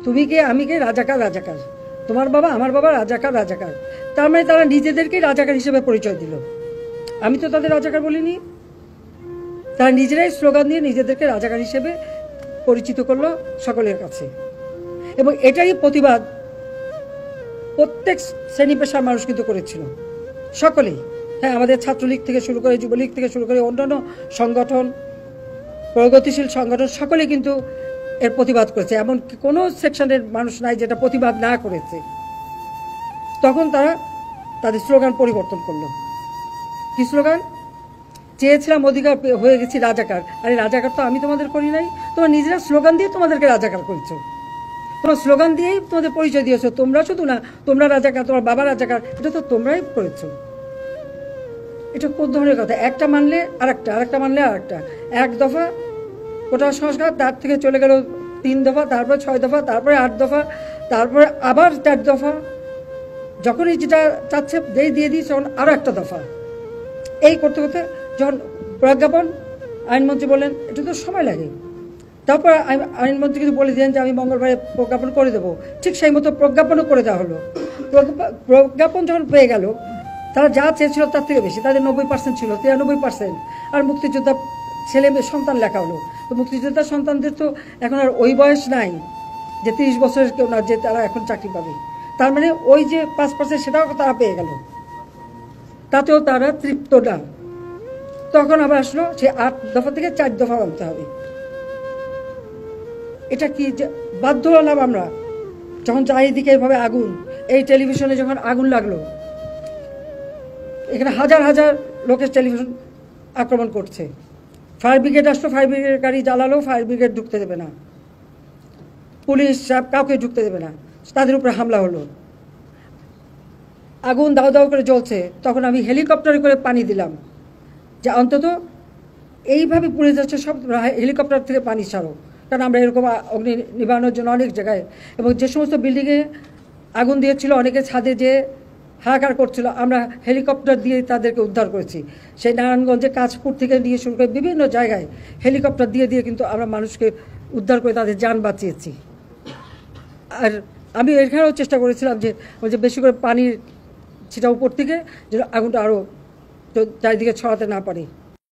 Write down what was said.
তুমি কে আমি কে, রাজাকার রাজাকার, তোমার বাবা আমার বাবা রাজাকার রাজাকার। তার মানে তারা নিজেদেরকেই রাজাকার হিসেবে পরিচয় দিল। আমি তো তাদের রাজাকার বলিনি। তারা নিজেরাই স্লোগান দিয়ে নিজেদেরকে রাজাকার হিসেবে পরিচিত করলো সকলের কাছে। এবং এটাই প্রতিবাদ প্রত্যেক শ্রেণী পেশার মানুষ কিন্তু করেছিল, সকলেই। হ্যাঁ, আমাদের ছাত্রলীগ থেকে শুরু করে, যুবলীগ থেকে শুরু করে অন্যান্য সংগঠন, প্রগতিশীল সংগঠন সকলেই কিন্তু এর প্রতিবাদ করেছে। এমন কোনো সেকশনের মানুষ নাই যেটা প্রতিবাদ না করেছে। তখন তারা তাদের স্লোগান পরিবর্তন করলো। কি স্লোগান? চেয়েছিলাম অধিকার, হয়ে গেছি রাজাকার। আরে রাজাকার তো আমি তোমাদের করি নাই, তোমরা নিজেরা স্লোগান দিয়ে তোমাদেরকে রাজাকার করেছো। তোমার স্লোগান দিয়েই তোমাদের পরিচয় দিয়েছো। তোমরা শুধু না, তোমরা রাজাকার, তোমার বাবা রাজাকার, এটা তো তোমরাই করেছো। এটা কোন ধরনের কথা? একটা মানলে আরেকটা, আরেকটা মানলে আরেকটা। এক দফা কোটা সংস্কার, তার থেকে চলে গেল 3 দফা, তারপরে 6 দফা, তারপরে 8 দফা, তারপরে আবার 4 দফা। যখনই যেটা চাচ্ছে যেই দিয়ে দিই, তখন আরও একটা দফা। এই করতে করতে যখন প্রজ্ঞাপন, আইনমন্ত্রী বলেন এটা তো সময় লাগে। তারপর আইনমন্ত্রী কিন্তু বলে দিলেন যে আমি মঙ্গলবারে প্রজ্ঞাপন করে দেবো। ঠিক সেই মতো প্রজ্ঞাপনও করে দেওয়া হলো। প্রজ্ঞাপন যখন পেয়ে গেল, তারা যা চেয়েছিল তার থেকে বেশি, তাদের 90% ছিল, 93%। আর মুক্তিযোদ্ধা ছেলে মেয়ে সন্তান লেখা হলো। তো মুক্তিযোদ্ধা সন্তানদের তো এখন আর ওই বয়স নাই যে 30 বছরের কেউ না, যে তারা এখন চাকরি পাবে। তার মানে ওই যে 5% সেটাও তারা পেয়ে গেল, তাতেও তারা তৃপ্ত না। তখন আবার আসলো সে 8 দফা থেকে 4 দফা আনতে হবে। এটা কি বাধ্য হলাম আমরা? যখন চারিদিকে এভাবে আগুন, এই টেলিভিশনে যখন আগুন লাগলো, এখানে হাজার হাজার লোকের টেলিভিশন আক্রমণ করছে। ফায়ার ব্রিগেড আসলো, ফায়ার ব্রিগেড গাড়ি জ্বালালো, ফায়ার ব্রিগেড ঢুকতে দেবে না, পুলিশ সব কাউকে ঢুকতে দেবে না, তাদের উপরে হামলা হলো। আগুন দাও দাও করে জ্বলছে, তখন আমি হেলিকপ্টারে করে পানি দিলাম যে অন্তত এইভাবে পুড়ে যাচ্ছে, সব হেলিকপ্টার থেকে পানি ছাড়ো। কারণ আমরা এরকম অগ্নি নিবারণের জন্য অনেক জায়গায়, এবং যে সমস্ত বিল্ডিংয়ে আগুন দিয়েছিল, অনেকে ছাদে যে হাহাকার করছিল, আমরা হেলিকপ্টার দিয়ে তাদেরকে উদ্ধার করেছি। সেই নারায়ণগঞ্জে কাঁচপুর থেকে নিয়ে শুরু করে বিভিন্ন জায়গায় হেলিকপ্টার দিয়ে দিয়ে কিন্তু আমরা মানুষকে উদ্ধার করে তাদের যান বাঁচিয়েছি। আর আমি এখানেও চেষ্টা করেছিলাম যে বেশি করে পানির সেটা উপর থেকে, যেন আগুনটা আরও চারিদিকে ছড়াতে না পারে।